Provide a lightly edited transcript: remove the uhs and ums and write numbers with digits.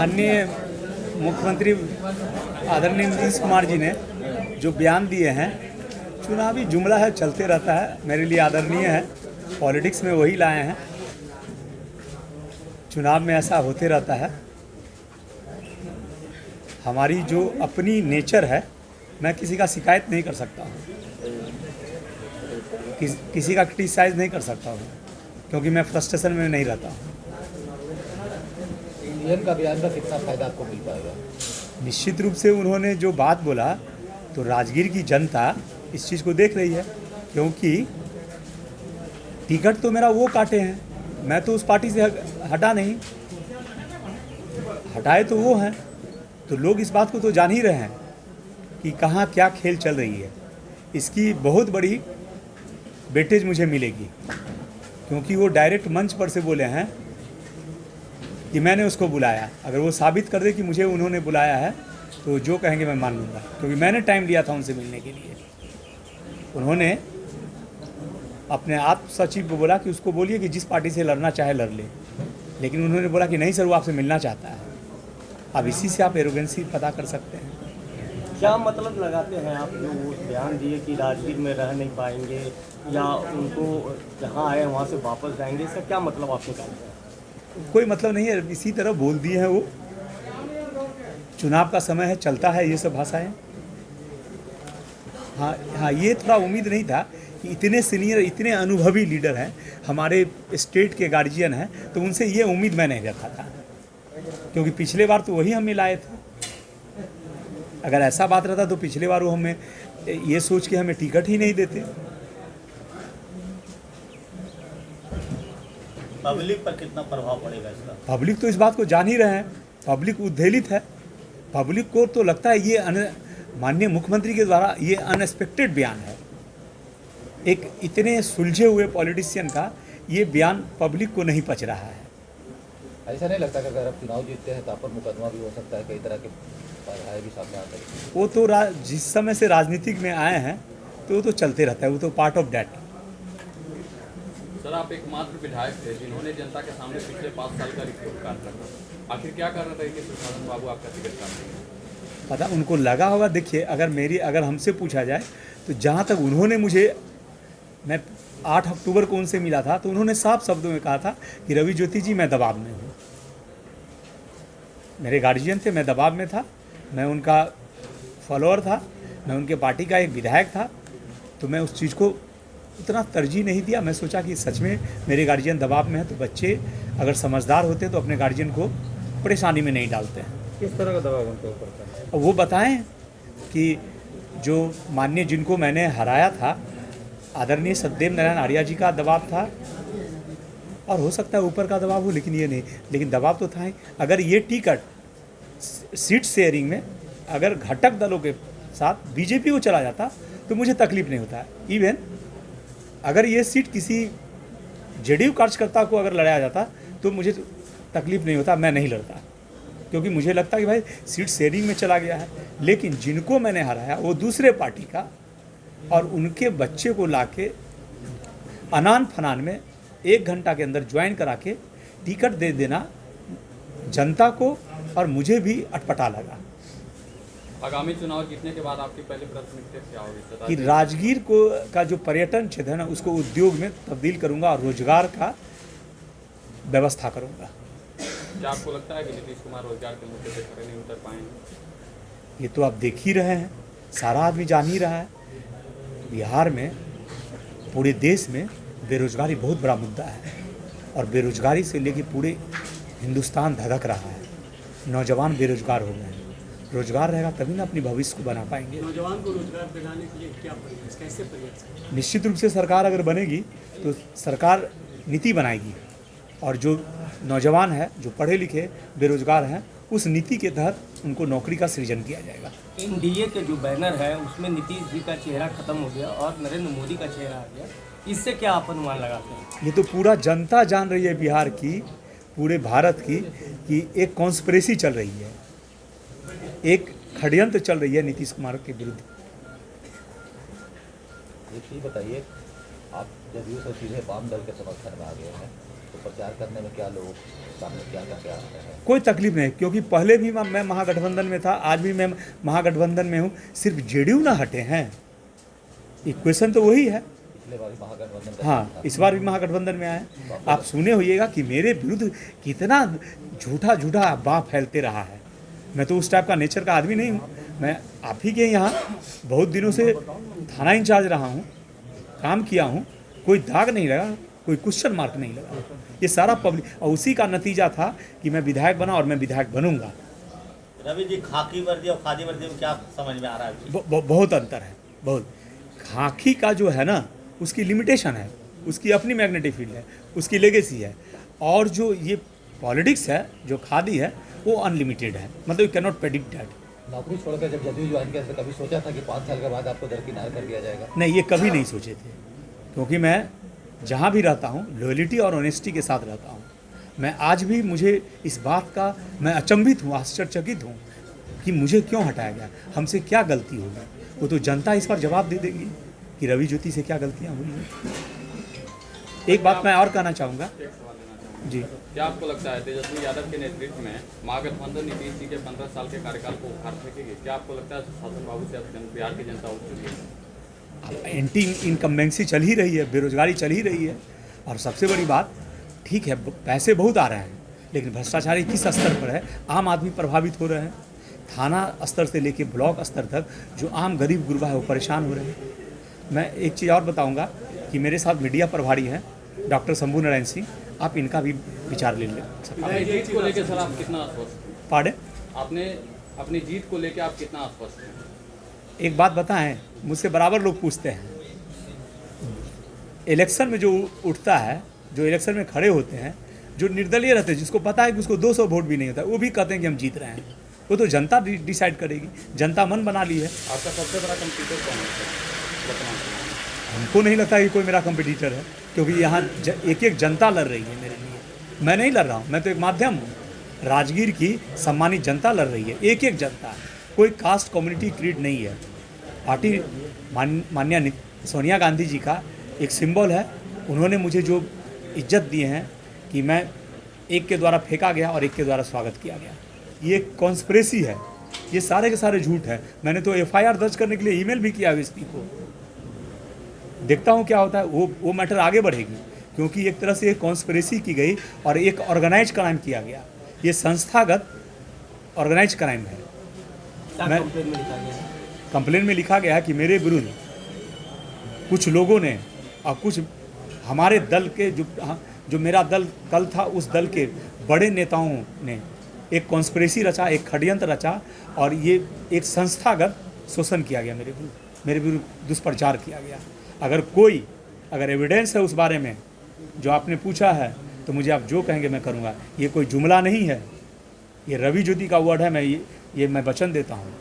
माननीय मुख्यमंत्री आदरणीय नीतीश कुमार जी ने जो बयान दिए हैं, चुनावी जुमला है, चलते रहता है, मेरे लिए आदरणीय है। पॉलिटिक्स में वही लाए हैं, चुनाव में ऐसा होते रहता है। हमारी जो अपनी नेचर है, मैं किसी का शिकायत नहीं कर सकता हूँ, किसी का क्रिटिसाइज नहीं कर सकता हूँ, क्योंकि मैं फ्रस्ट्रेशन में नहीं रहता हूँ। इंडियन का बयान का कितना फायदा आपको मिल पाएगा? निश्चित रूप से उन्होंने जो बात बोला तो राजगीर की जनता इस चीज़ को देख रही है, क्योंकि टिकट तो मेरा वो काटे हैं, मैं तो उस पार्टी से हटा नहीं, हटाए तो वो हैं। तो लोग इस बात को तो जान ही रहे हैं कि कहाँ क्या खेल चल रही है। इसकी बहुत बड़ी वेटेज मुझे मिलेगी, क्योंकि वो डायरेक्ट मंच पर से बोले हैं कि मैंने उसको बुलाया। अगर वो साबित कर दे कि मुझे उन्होंने बुलाया है तो जो कहेंगे मैं मान लूँगा, क्योंकि मैंने टाइम लिया था उनसे मिलने के लिए। उन्होंने अपने आप सचिव को बोला कि उसको बोलिए कि जिस पार्टी से लड़ना चाहे लड़ ले, लेकिन उन्होंने बोला कि नहीं सर, वो आपसे मिलना चाहता है। अब इसी से आप एरोगेंसी पता कर सकते हैं। क्या मतलब लगाते हैं आप जो वो बयान दिए कि राजगीर में रह नहीं पाएंगे या उनको जहाँ आए वहाँ से वापस जाएंगे, इसका क्या मतलब आप निकालते हैं? कोई मतलब नहीं है, इसी तरह बोल दिए हैं वो। चुनाव का समय है, चलता है ये सब भाषाएं। हाँ, ये थोड़ा उम्मीद नहीं था कि इतने सीनियर, इतने अनुभवी लीडर हैं, हमारे स्टेट के गार्जियन हैं, तो उनसे ये उम्मीद मैं नहीं रखा था, क्योंकि पिछले बार तो वही हमें लाए थे। अगर ऐसा बात रहता तो पिछले बार वो हमें ये सोच के हमें टिकट ही नहीं देते। पब्लिक पर कितना प्रभाव पड़ेगा इसका? पब्लिक तो इस बात को जान ही रहे हैं, पब्लिक उद्वेलित है। पब्लिक को तो लगता है ये माननीय मुख्यमंत्री के द्वारा ये अनएक्सपेक्टेड बयान है। एक इतने सुलझे हुए पॉलिटिशियन का ये बयान पब्लिक को नहीं पच रहा है। ऐसा नहीं लगता कि अगर आप चुनाव जीतते हैं तो आप पर मुकदमा भी हो सकता है, कई तरह के बाधाएं भी सामने आ सकती हैं? वो तो जिस समय से राजनीतिक में आए हैं तो वो तो चलते रहता है, वो तो पार्ट ऑफ डैट। सर, आप एकमात्र विधायक थे जिन्होंने जनता के सामने पिछले 5 साल का रिपोर्ट कार्ड रखा। आखिर क्या कारण था कि सुशासन बाबू आपका टिकट काट देंगे? पता उनको लगा होगा। देखिए, अगर हमसे पूछा जाए तो जहाँ तक उन्होंने मुझे, मैं 8 अक्टूबर को उनसे मिला था, तो उन्होंने साफ शब्दों में कहा था कि रवि ज्योति जी, मैं दबाव में हूँ। मेरे गार्जियन थे, मैं दबाव में था, मैं उनका फॉलोअर था, मैं उनके पार्टी का एक विधायक था, तो मैं उस चीज़ को उतना तरजीह नहीं दिया। मैं सोचा कि सच में मेरे गार्जियन दबाव में है, तो बच्चे अगर समझदार होते तो अपने गार्जियन को परेशानी में नहीं डालते हैं। किस तरह का दबाव उनके ऊपर था? और वो बताएं कि जो माननीय जिनको मैंने हराया था, आदरणीय सत्यदेव नारायण आर्या जी का दबाव था, और हो सकता है ऊपर का दबाव हो, लेकिन ये नहीं, लेकिन दबाव तो था ही। अगर ये टिकट सीट शेयरिंग में अगर घटक दलों के साथ बीजेपी को चला जाता तो मुझे तकलीफ नहीं होता है। इवन अगर ये सीट किसी जेडीयू कार्यकर्ता को अगर लड़ाया जाता तो मुझे तकलीफ नहीं होता, मैं नहीं लड़ता, क्योंकि मुझे लगता कि भाई सीट शेयरिंग में चला गया है। लेकिन जिनको मैंने हराया वो दूसरे पार्टी का, और उनके बच्चे को लाके अनान फनान में 1 घंटा के अंदर ज्वाइन करा के टिकट दे देना जनता को और मुझे भी अटपटा लगा। आगामी चुनाव जीतने के बाद आपकी पहली प्राथमिकता क्या होगी? कि राजगीर का जो पर्यटन क्षेत्र है ना, उसको उद्योग में तब्दील करूंगा और रोजगार का व्यवस्था करूंगा। क्या आपको लगता है कि नीतीश कुमार रोजगार के मुद्दे पे खड़े नहीं उतर पाएंगे? ये तो आप देख ही रहे हैं, सारा आदमी जान ही रहा है। बिहार में, पूरे देश में बेरोजगारी बहुत बड़ा मुद्दा है, और बेरोजगारी से लेकर पूरे हिंदुस्तान धधक रहा है। नौजवान बेरोजगार हो गए हैं। रोजगार रहेगा तभी ना अपनी भविष्य को बना पाएंगे। नौजवान को रोजगार दिलाने के लिए क्या प्रयास, कैसे प्रयास? निश्चित रूप से सरकार अगर बनेगी तो सरकार नीति बनाएगी, और जो नौजवान है, जो पढ़े लिखे बेरोजगार हैं, उस नीति के तहत उनको नौकरी का सृजन किया जाएगा। एनडीए के जो बैनर है उसमें नीतीश जी का चेहरा खत्म हो गया और नरेंद्र मोदी का चेहरा आ गया, इससे क्या आप अनुमान लगाते हैं? ये तो पूरा जनता जान रही है, बिहार की, पूरे भारत की, कि एक कॉन्स्पिरेसी चल रही है, एक षड्यंत्र चल रही है नीतीश कुमार के विरुद्ध। एक चीज़ बताइए, आप जदयू से सीधे वाम दल के समर्थन में आ गए हैं, तो प्रचार करने में क्या लोग सामने क्या करके आ रहे हैं? कोई तकलीफ नहीं, क्योंकि पहले भी मैं महागठबंधन में था, आज भी मैं महागठबंधन में हूँ, सिर्फ जेडीयू ना हटे हैं, इक्वेशन तो वही है। पिछले बार भी महागठबंधन का हाँ, इस बार भी महागठबंधन में आए। आप सुने होइएगा कि मेरे विरुद्ध कितना झूठा झूठा अफवाह फैलते रहा है। मैं तो उस टाइप का नेचर का आदमी नहीं हूँ। मैं आप ही के यहाँ बहुत दिनों से थाना इंचार्ज रहा हूँ, काम किया हूँ, कोई दाग नहीं लगा, कोई क्वेश्चन मार्क नहीं लगा। ये सारा पब्लिक, और उसी का नतीजा था कि मैं विधायक बना और मैं विधायक बनूंगा। रवि जी, खाकी वर्दी और खादी वर्दी में क्या समझ में आ रहा है? बहुत अंतर है, बहुत। खाकी का जो है ना, उसकी लिमिटेशन है, उसकी अपनी मैग्नेटिक फील्ड है, उसकी लेगेसी है। और जो ये पॉलिटिक्स है, जो खादी है, वो अनलिमिटेड है, मतलब you can not predict that. नौकरी छोड़कर जब जदयू ज्वाइन किया तो कभी सोचा था कि 5 साल के बाद आपको दरकिनार कर दिया जाएगा? नहीं, ये कभी नहीं सोचे थे, क्योंकि मैं जहाँ भी रहता हूँ लॉयल्टी और ऑनेस्टी के साथ रहता हूँ। मैं आज भी, मुझे इस बात का मैं अचंभित हूँ, आश्चर्यचकित हूँ कि मुझे क्यों हटाया गया, हमसे क्या गलती होगी। वो तो जनता इस पर जवाब दे देगी कि रवि ज्योति से क्या गलतियाँ हुई हैं। एक बात मैं और कहना चाहूँगा जी। क्या आपको लगता है तेजस्वी यादव के नेतृत्व में महागठबंधन नीतीश जी के 15 साल के कार्यकाल को उखाड़ फेंकेगी? क्या आपको लगता है शासन बाबू से अब बिहार की जनता उठ चुकी है? एंटी इनकम्बेंसी चल ही रही है, बेरोजगारी चल ही रही है, और सबसे बड़ी बात, ठीक है पैसे बहुत आ रहे हैं, लेकिन भ्रष्टाचारी किस स्तर पर है? आम आदमी प्रभावित हो रहे हैं, थाना स्तर से लेकर ब्लॉक स्तर तक जो आम गरीब गुरबा है वो परेशान हो रहे हैं। मैं एक चीज़ और बताऊंगा कि मेरे साथ मीडिया प्रभारी हैं डॉक्टर शंभू नारायण सिंह, आप इनका भी विचार ले लें। अपनी जीत को लेकर सर आप कितना आश्वस्त हैं? पार्डे, आपने अपनी जीत को लेकर आप कितना आश्वस्त हैं? एक बात बताएं, मुझसे बराबर लोग पूछते हैं, इलेक्शन में जो उठता है, जो इलेक्शन में खड़े होते हैं, जो निर्दलीय रहते हैं, जिसको पता है कि उसको 200 वोट भी नहीं होता, वो भी कहते हैं कि हम जीत रहे हैं। वो तो जनता डिसाइड करेगी, जनता मन बना ली है। आपका सबसे बड़ा कंप्यूटर कौन है सर वर्तमान समय? हमको नहीं लगता कि कोई मेरा कंपटीटर है, क्योंकि यहाँ एक एक जनता लड़ रही है मेरे लिए। मैं नहीं लड़ रहा हूँ, मैं तो एक माध्यम हूँ। राजगीर की सम्मानित जनता लड़ रही है, एक एक जनता, कोई कास्ट कम्युनिटी क्रीड नहीं है। पार्टी माननीय सोनिया गांधी जी का एक सिंबल है, उन्होंने मुझे जो इज्जत दी है कि मैं एक के द्वारा फेंका गया और एक के द्वारा स्वागत किया गया, ये कॉन्स्पिरेसी है, ये सारे के सारे झूठ है। मैंने तो एफआईआर दर्ज करने के लिए ईमेल भी किया एसपी को, देखता हूँ क्या होता है। वो मैटर आगे बढ़ेगी, क्योंकि एक तरह से एक कॉन्स्पिरेसी की गई और एक ऑर्गेनाइज क्राइम किया गया। ये संस्थागत ऑर्गेनाइज क्राइम है। मैं कंप्लेन में लिखा गया है? कंप्लेन में लिखा गया है कि मेरे विरुद्ध कुछ लोगों ने और कुछ हमारे दल के जो मेरा दल कल था, उस दल के बड़े नेताओं ने एक कॉन्स्पिरेसी रचा, एक षड्यंत्र रचा, और ये एक संस्थागत शोषण किया गया मेरे विरुद्ध दुष्प्रचार किया गया। अगर एविडेंस है उस बारे में जो आपने पूछा है, तो मुझे आप जो कहेंगे मैं करूँगा। ये कोई जुमला नहीं है, ये रवि ज्योति का वर्ड है। मैं वचन देता हूँ